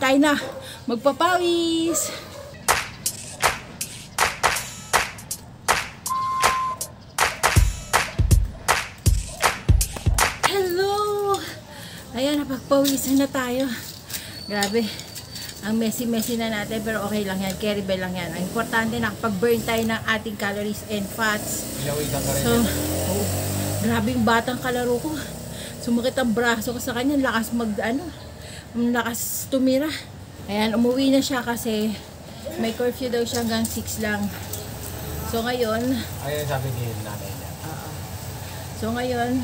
tayo na magpapawis. Hello! Ayan, napagpawisan na tayo. Grabe. Ang messy-messy na natin, pero okay lang yan. Carry bell lang yan. Ang importante, nakapag-burn tayo ng ating calories and fats. So, grabe yung batang kalaro ko. Sumakit ang braso ko sa kanya. Lakas lakas tumira. Ayan, umuwi na siya kasi may curfew daw siya hanggang 6 lang. So, ngayon, ayun sabi ni nanay niya. So, ngayon,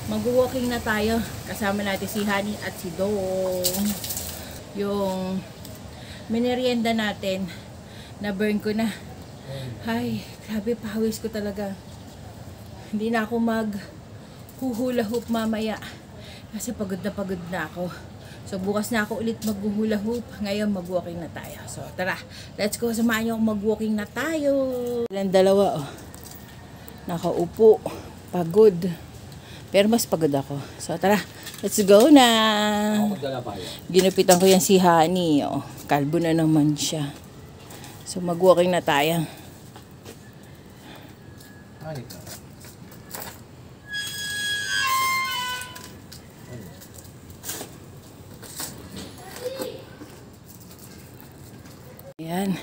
mag-walking na tayo. Kasama natin si Honey at si Dong. Yung minerienda natin, na-burn ko na. Ay, grabe, pahawis ko talaga. Hindi na ako mag-hula hoop mamaya. Kasi pagod na ako. So, bukas na ako ulit mag-hula hoop. Ngayon, mag-walking na tayo. So, tara, let's go. Samahan niyo ako mag-walking na tayo. Ilang dalawa, oh. Nakaupo. Pagod. Pero mas pagod ako. So, tara. Let's go na. Ginupitan ko yan si Honey. Oh. Kalbo na naman siya. So, mag-walking na tayo. Ayan.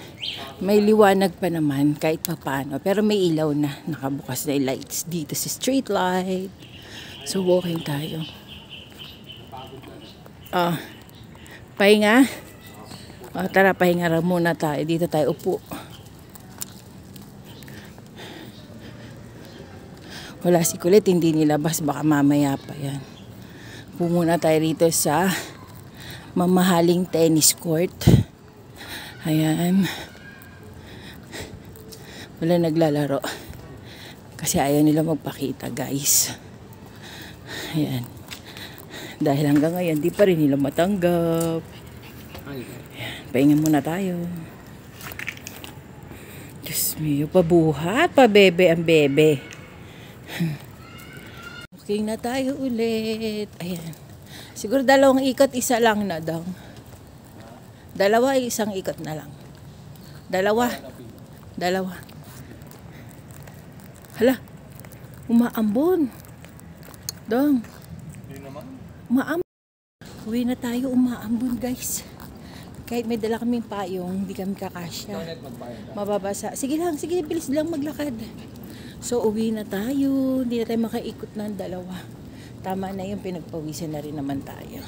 May liwanag pa naman kahit papaano. Pero may ilaw na. Nakabukas na yung lights dito sa street light. So, walking tayo. Pahinga. Tara, pahinga muna tayo. Dito tayo upo. Wala si Kulit, hindi nilabas. Baka mamaya pa yan. Upo muna tayo rito sa mamahaling tennis court. Ayan. Wala naglalaro. Kasi ayaw nila magpakita, guys. Ayan. Dahil hanggang ngayon, di pa rin nila matanggap. Ayan, pahinga muna tayo. Diyos mio, pabuhat, pabebe ang bebe. Okay na tayo ulit. Ayan. Siguro 2 ikot, isa lang na daw. 2, 1 ikot na lang. 2. Hala, umaambon. Dong. Uwi na tayo, umaambon guys. Kahit may dala kaming payong, hindi kami kakasya. Mababasa. Sige lang, sige, bilis lang maglakad. So, uwi na tayo. Hindi na tayo makaikot ng 2. Tama na yung pinagpawisan na rin naman tayo.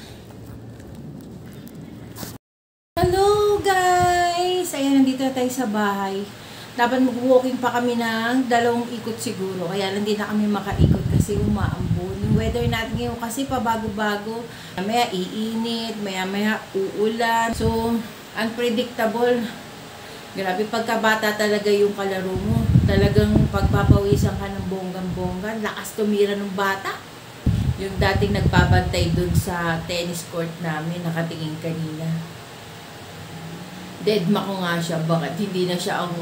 Hello guys! Ayan, nandito na tayo sa bahay. Dapat mag-walking pa kami ng 2 ikot siguro. Kaya lang hindi na kami makaikot kasi umaambon. Yung weather natin ngayon kasi pabago-bago. Maya iinit, maya uulan. So, unpredictable. Grabe, pagkabata talaga yung kalaro mo. Talagang pagpapawisan ka ng bonggang-bonggan. Lakas tumira ng bata. Yung dating nagbabantay dun sa tennis court namin, nakatingin kanina. Deadma ko nga siya. Bakit? Hindi na siya ang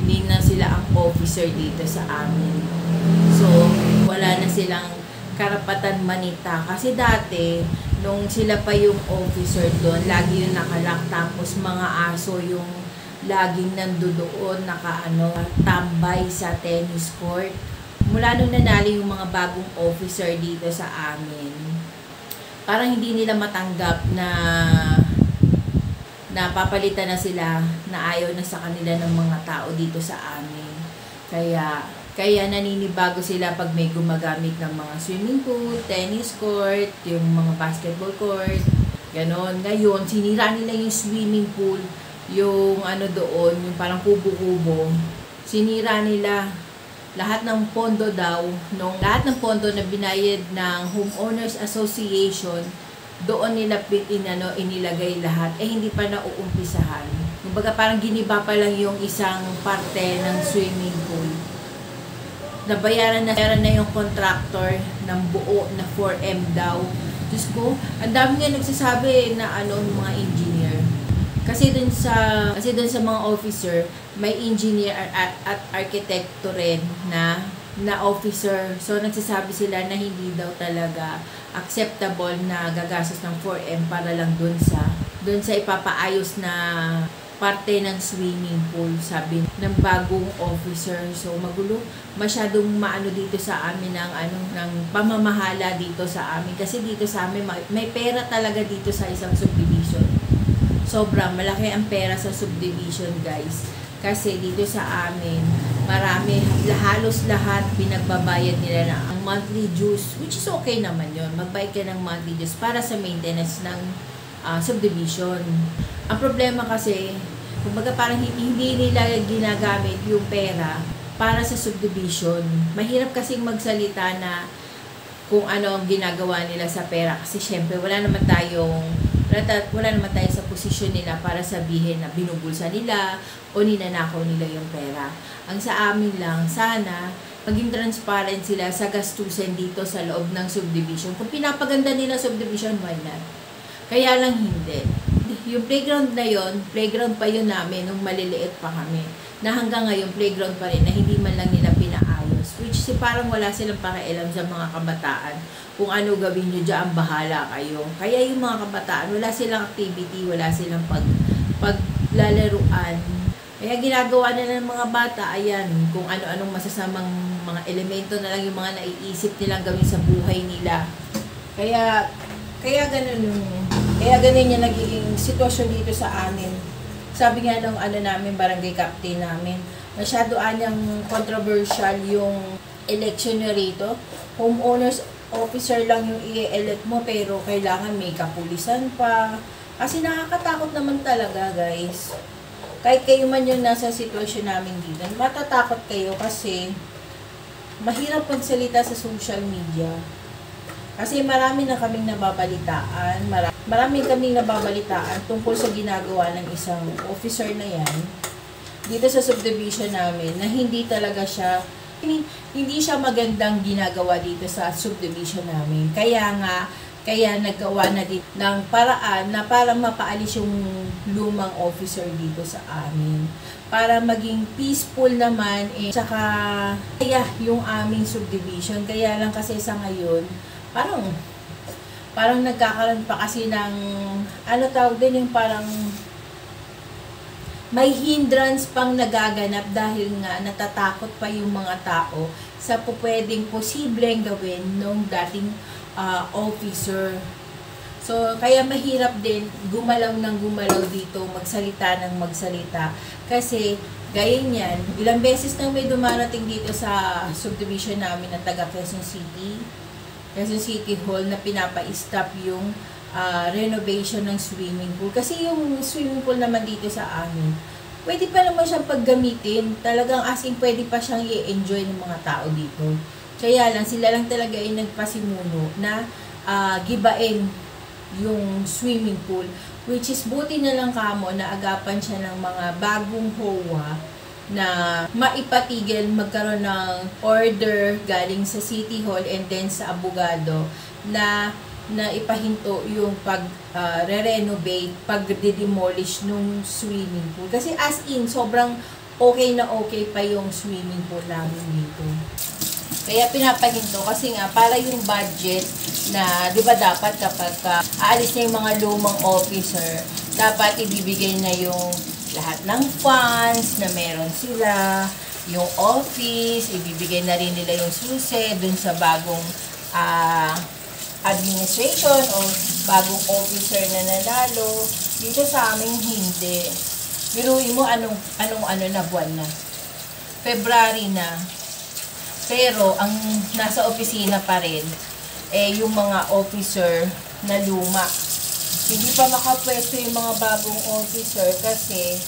hindi na sila ang officer dito sa amin. So, wala na silang karapatan manita. Kasi dati, nung sila pa yung officer doon, lagi yung nakalak. Tapos mga aso yung laging nandoon, tambay sa tennis court. Mula nung nanali yung mga bagong officer dito sa amin, parang hindi nila matanggap na napapalitan na sila, na ayaw na sa kanila ng mga tao dito sa amin. Kaya naninibago sila pag may gumagamit ng mga swimming pool, tennis court, yung mga basketball court, ganon. Ngayon, sinira nila yung swimming pool, yung doon, yung parang kubo-kubo. Sinira nila lahat ng pondo daw, lahat ng pondo na binayad ng Homeowners Association, doon nila inilagay lahat, hindi pa nauumpisahan. Kumbaga parang giniba pa lang yung isang parte ng swimming pool. Nabayaran na yung contractor ng buo na 4M daw. Diyos ko, ang dami nga nagsasabi na mga engineer. Kasi dun sa mga officer, may engineer at arkitekto rin na officer. So, nagsasabi sila na hindi daw talaga acceptable na gagastos ng 4M para lang dun sa doon sa ipapaayos na parte ng swimming pool, sabi ng bagong officer. So magulo, masyadong maano dito sa amin ng pamamahala dito sa amin, kasi dito sa amin may pera talaga dito sa isang subdivision. Sobrang malaki ang pera sa subdivision, guys. Kasi dito sa amin, marami, halos lahat pinagbabayad nila na ang monthly dues, which is okay naman yon. Magbayad ka ng monthly dues para sa maintenance ng subdivision. Ang problema kasi, kumbaga parang hindi nila ginagamit yung pera para sa subdivision. Mahirap kasing magsalita na kung ano ang ginagawa nila sa pera, kasi syempre wala naman tayo sa posisyon nila para sabihin na binubulsa nila o ninanakaw nila yung pera. Ang sa amin lang, sana maging transparent sila sa gastusin dito sa loob ng subdivision. Kung pinapaganda nila subdivision, why not? Kaya lang hindi. Yung playground na yon, playground pa yun namin nung maliliit pa kami, na hanggang ngayon playground pa rin, na hindi man lang nila pinaayos. Which parang wala silang pakialam sa mga kabataan. Kung ano gawin nyo dyan, bahala kayo. Kaya yung mga kabataan, wala silang activity, wala silang paglalaruan. Kaya ginagawa na ng mga bata, ayan, kung ano-anong masasamang mga elemento na lang yung mga naiisip nilang gawin sa buhay nila. Kaya ganun yung nagiging sitwasyon dito sa amin. Sabi nga ng namin, barangay captain namin, masyado anyang controversial yung election nyo rito. Homeowners officer lang yung i-elect mo, pero kailangan may kapulisan pa. Kasi nakakatakot naman talaga, guys. Kahit kayo man yung nasa sitwasyon namin dito, matatakot kayo kasi mahirap magsalita sa social media. Kasi marami na kaming nababalitaan, tungkol sa ginagawa ng isang officer na yan dito sa subdivision namin, na hindi siya magandang ginagawa dito sa subdivision namin. Kaya naggawa na dito ng paraan na parang mapaalis yung lumang officer dito sa amin. Para maging peaceful naman, tsaka kaya yung aming subdivision. Kaya lang kasi sa ngayon, parang nagkakaroon pa kasi ng, yung parang may hindrance pang nagaganap dahil nga natatakot pa yung mga tao sa pwedeng posibleng gawin ng dating officer. So, kaya mahirap din gumalaw dito, magsalita ng magsalita. Kasi, gaya niyan, ilang beses nang may dumarating dito sa subdivision namin na taga Quezon City Hall, na pinapa-stop yung renovation ng swimming pool. Kasi yung swimming pool naman dito sa amin, pwede pa naman siyang paggamitin. Talagang pwede pa siyang i-enjoy ng mga tao dito. Kaya lang, sila lang talaga ay nagpasimuno na gibain yung swimming pool. Which is, buti na lang kamo na agapan siya ng mga bagong HOA na maipatigil, magkaroon ng order galing sa City Hall and then sa abogado na ipahinto yung re-renovate, pag-demolish nung swimming pool. Kasi as in, sobrang okay na okay pa yung swimming pool namin dito. Kaya pinapahinto kasi nga, para yung budget na, di ba dapat kapag aalis na yung mga lumang officer, dapat ibibigay na yung lahat ng funds na meron sila, yung office, ibibigay na rin nila yung susi dun sa bagong administration o bagong officer na nanalo. Dito sa aming hindi. Biruin mo anong na buwan na. February na. Pero ang nasa opisina pa rin yung mga officer na luma. Hindi pa makapwesto yung mga bagong officer kasi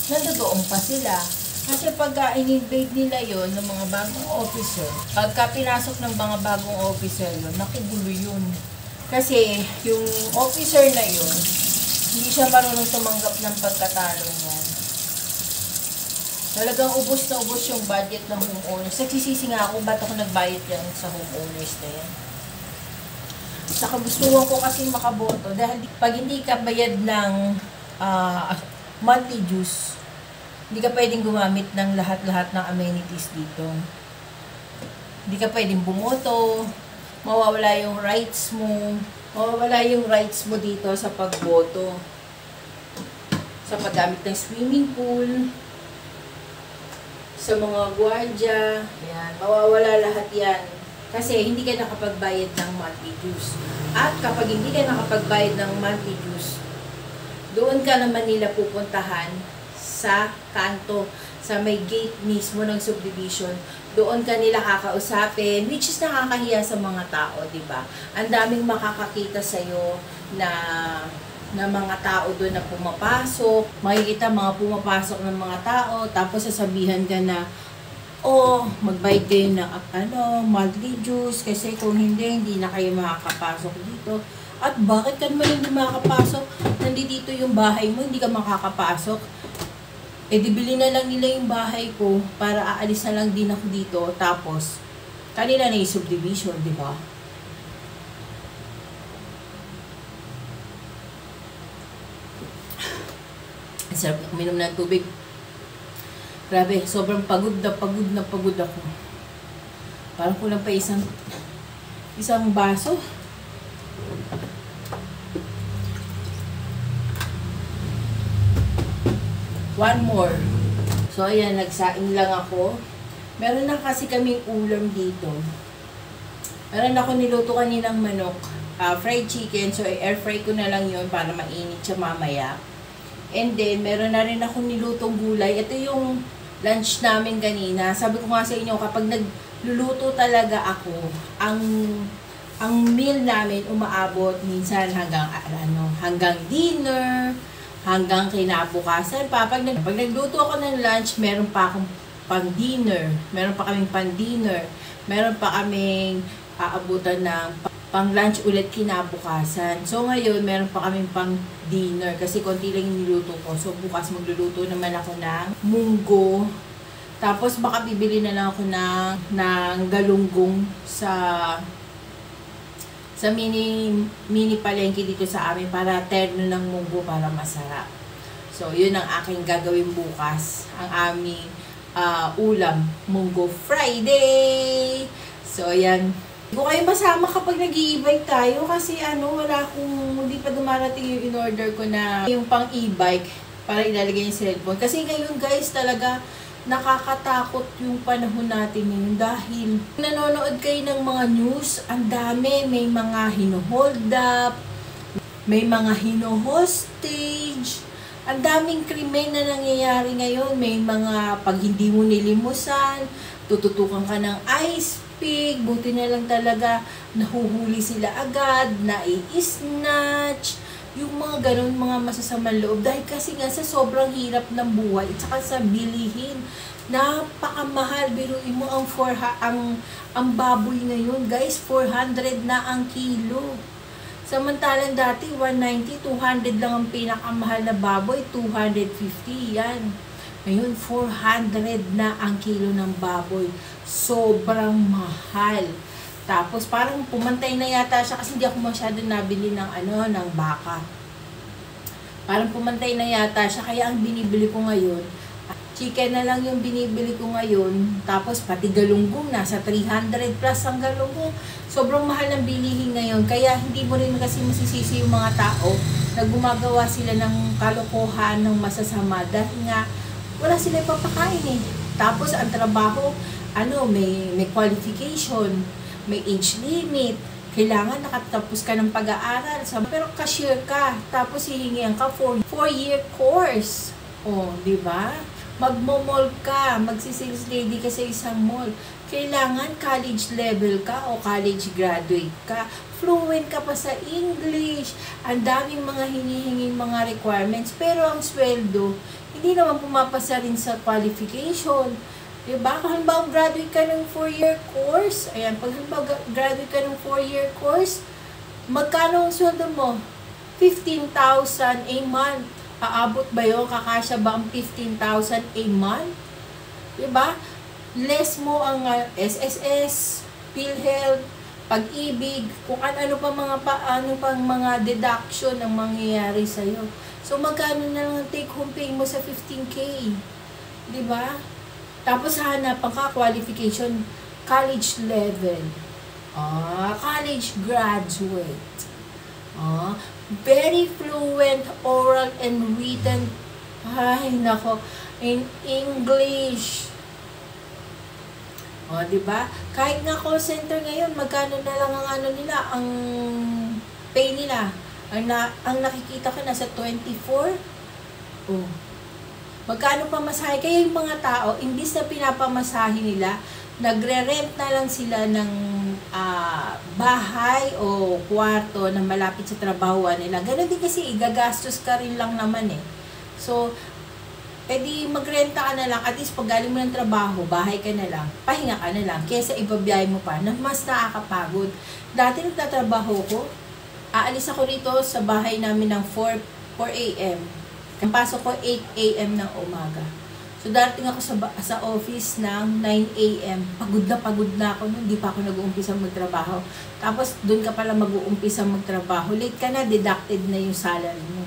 nandoon pa sila. Kasi pagka in-invade nila yon ng mga bagong officer, pagka pinasok ng mga bagong officer yun, nakugulo yun. Kasi yung officer na yun, hindi siya marunong tumanggap ng pagkatalo niyan. Talagang ubos na ubos yung budget ng homeowners. Nagsisisi nga ako, ba't ako nagbayad yan sa homeowners na yan? Saka gustuhan ko kasi makaboto dahil pag hindi ka bayad ng monthly dues, hindi ka pwedeng gumamit ng lahat-lahat ng amenities dito. Hindi ka pwedeng bumoto, mawawala yung rights mo dito sa pagboto. sa paggamit ng swimming pool, sa mga gwardiya, yan, mawawala lahat yan. Kasi hindi ka nakapagbayad ng monthly dues. At kapag hindi ka nakapagbayad ng monthly dues, doon ka naman nila pupuntahan sa kanto, sa may gate mismo ng subdivision. Doon ka nila kakausapin, which is nakakahiya sa mga tao, di ba? Ang daming makakakita sa'yo na mga tao doon na pumapasok. Makikita mga pumapasok ng mga tao, tapos sasabihan ka na, magbayad kayo ng monthly dues, kasi kung hindi na kayo makakapasok dito. At bakit ka naman hindi makakapasok? Nandito yung bahay mo, hindi ka makakapasok. Di bili na lang nila yung bahay ko para aalis na lang din ako dito. Tapos, kanila na yung subdivision, di ba? Ang sarap na uminom ng tubig. Grabe, sobrang pagod ako. Parang kulang pa isang baso. One more. So, ayan, nagsaing lang ako. Meron na kasi kaming ulam dito. Meron ako niluto kaninang manok. Fried chicken. So, air fry ko na lang yon para mainit siya mamaya. And then, meron na rin ako nilutong gulay. Ito yung lunch namin kanina. Sabi ko nga sa inyo, kapag nagluluto talaga ako, ang meal namin umaabot minsan hanggang dinner, hanggang kinabukasan. Pag nagluto ako ng lunch, meron pa akong pang-dinner. Meron pa kaming pang-dinner. Meron pa kaming aabutan ng pang-lunch ulit kinabukasan. So, ngayon, meron pa kaming pang-dinner kasi konti lang yung niluto ko. So, bukas magluluto naman ako ng munggo. Tapos, baka bibili na lang ako ng galunggong sa mini palengke dito sa amin para terno ng munggo para masarap. So, yun ang aking gagawin bukas. Ang aming ulam, Munggo Friday! So, yan. Hindi ko kayo masama kapag nag-i-e-bike tayo kasi hindi pa dumarating yung in-order ko na yung pang e-bike para ilalagay yung cellphone. Kasi ngayon guys talaga nakakatakot yung panahon natin ngayon dahil nanonood kayo ng mga news, ang dami, may mga hino-hold up, may mga hino-hostage, ang daming krimen na nangyayari ngayon, may mga pag hindi mo nilimusan, tututukan ka ng ice pick, buti na lang talaga nahuhuli sila agad, nai-snatch, yung mga ganun, mga masasamang loob. Dahil kasi nga sa sobrang hirap ng buhay, at saka sa bilihin, napakamahal. Biruin mo ang baboy ngayon, guys, 400 na ang kilo. Samantalang dati, 190, 200 lang ang pinakamahal na baboy, 250, yan. Ngayon, 400 na ang kilo ng baboy. Sobrang mahal. Tapos, parang pumantay na yata siya kasi hindi ako masyado nabili ng baka. Parang pumantay na yata siya. Kaya ang binibili ko ngayon, chicken na lang yung binibili ko ngayon. Tapos, pati galunggong, nasa 300 plus ang galunggong. Sobrang mahal ng bilihin ngayon. Kaya, hindi mo rin kasi masisisi yung mga tao na gumagawa sila ng kalokohan, ng masasama. Dahil nga, wala sila papakain eh. Tapos, ang trabaho, may qualification, may age limit, kailangan nakatapos ka ng pag-aaral. Pero cashier ka, tapos hihingihan ka for 4-year course. Di ba? Magmo-mall ka, magsi-sales lady ka sa isang mall. Kailangan college level ka o college graduate ka. Fluent ka pa sa English. Ang daming mga hinihinging mga requirements. Pero ang sweldo, hindi naman pumapasa rin sa qualification. Diba? Kung halimbawa graduate ka ng 4-year course, ayan, pag halimbawa graduate ka ng 4-year course, magkano ang sweldo mo? 15,000 a month. Aabot ba yun? Kakasya ba ang 15,000 a month? Diba? Less mo ang SSS, PhilHealth, Pag-ibig, kung ano pang mga deduction ang mangyayari sa'yo. So, magkano na lang take home pay mo sa 15K? Diba? Tapos hanapan ka qualification, college level. College graduate. Very fluent oral and written Ay, nako. In English. O, diba? Kahit nga call center ngayon, magkano na lang ang ano nila, ang pay nila. Ang nakikita ko nasa 24. Oh. Magkano pamasahe? Kaya yung mga tao, imbis na pinapamasahe nila, nagre-rent na lang sila ng bahay o kwarto na malapit sa trabahoan nila. Ganun din kasi, igagastos ka rin lang naman eh. So, edi magrenta ka na lang, at least pag galing mo ng trabaho, bahay ka na lang, pahinga ka na lang, kesa ibabiyay mo pa, na mas nakakapagod. Dati nagtatrabaho ko, aalis ako rito sa bahay namin ng 4 a.m. Ang pasok ko 8 a.m. ng umaga. So darating ako sa office ng 9 a.m. Pagod na ako noon, hindi pa ako nag-uumpisa magtrabaho. Tapos doon ka pala mag-uumpisa magtrabaho, late ka na, deducted na yung salary mo.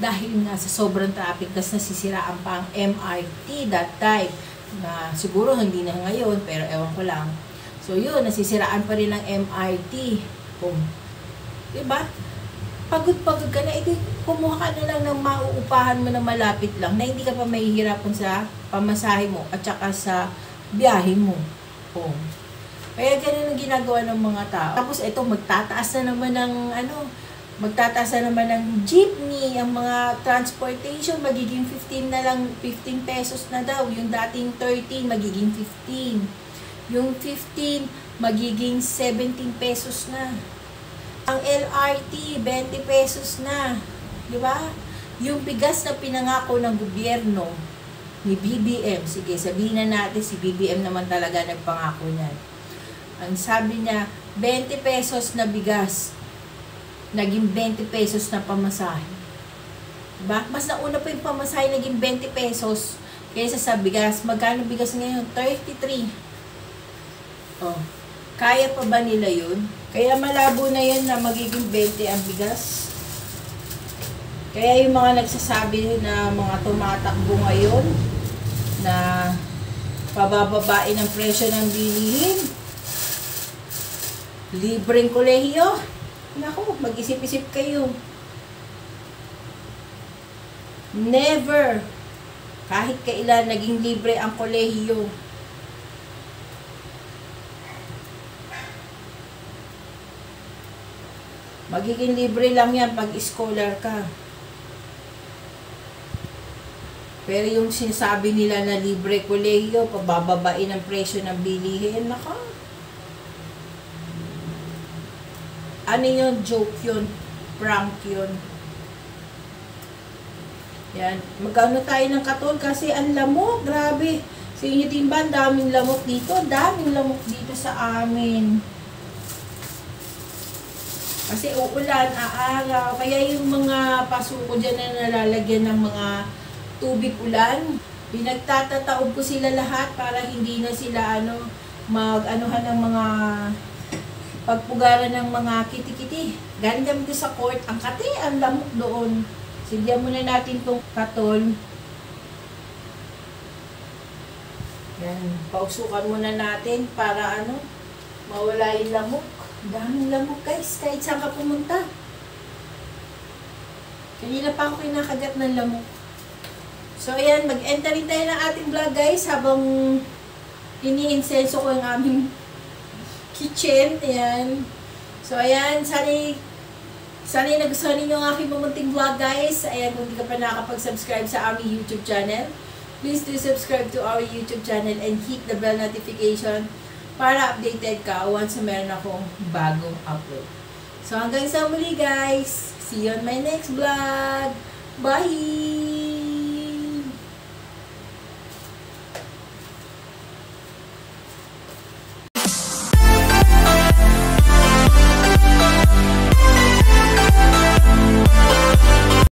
Dahil nga sa sobrang traffic, tas nasisiraan pa ang MRT that time, na siguro hindi na ngayon, pero ewan ko lang. So yun, nasisiraan pa rin ang MRT. Diba? Pagod ka na, edi kumuha ka na lang ng mauupahan mo na malapit lang, na hindi ka pa mahihirapan sa pamasahe mo, at saka sa biyahe mo. Kaya ganun ang ginagawa ng mga tao. Tapos ito, magtataas na naman ng jeepney, ang mga transportation, magiging 15 na lang, 15 pesos na daw. Yung dating 13, magiging 15. Yung 15, magiging 17 pesos na. Ang LRT, 20 pesos na. Di ba? Yung bigas na pinangako ng gobyerno, ni BBM, sige, sabihin na natin, si BBM naman talaga nagpangako niyan. Ang sabi niya, 20 pesos na bigas, naging 20 pesos na pamasahe. Diba? Mas nauna pa yung pamasahe, naging 20 pesos kaysa sa bigas. Magkano bigas ngayon? 33. Kaya pa ba nila yun? Kaya malabo na yun na magiging 20 ang bigas. Kaya yung mga nagsasabi na mga tumatakbo ngayon na pabababain ang presyo ng bilihin, libreng kolehiyo, naku, mag-isip-isip kayo. Never, kahit kailan, naging libre ang kolehiyo. Magiging libre lang yan pag scholar ka. Pero yung sinasabi nila na libre kolehiyo, pabababain ang presyo ng bilihin, naka. Ano yun? Joke yun. Prank yun. Yan. Magkano tayo ng katol kasi ang lamok. Grabe. Sa inyo din ba? Daming lamok dito. Daming lamok dito sa amin. Kasi uulan, aaraw. Kaya yung mga pasuko dyan na nalalagyan ng mga tubig ulan, pinagtatataob ko sila lahat para hindi na sila mag-anuhan ng mga pagpugaran ng mga kiti-kiti. Galing kami sa court, ang kati, ang lamok doon. Silyan muna natin itong katol. Yan, pausukan muna natin para mawala yung lamok. Daming lamok guys, kahit saan ka pumunta. Kanina pa ako kinakagat ng lamok. So ayan, mag-enter rin tayo ng ating vlog guys habang ini-insenso ko yung aming kitchen. Ayan. So, ayan. Sana nagustuhan ninyo ang aking mamunting vlog, guys. Ayan, kung hindi ka pa nakakapag-subscribe sa aming YouTube channel, please do subscribe to our YouTube channel and hit the bell notification para updated ka once meron akong bagong upload. So, hanggang sa muli, guys. See you on my next vlog. Bye!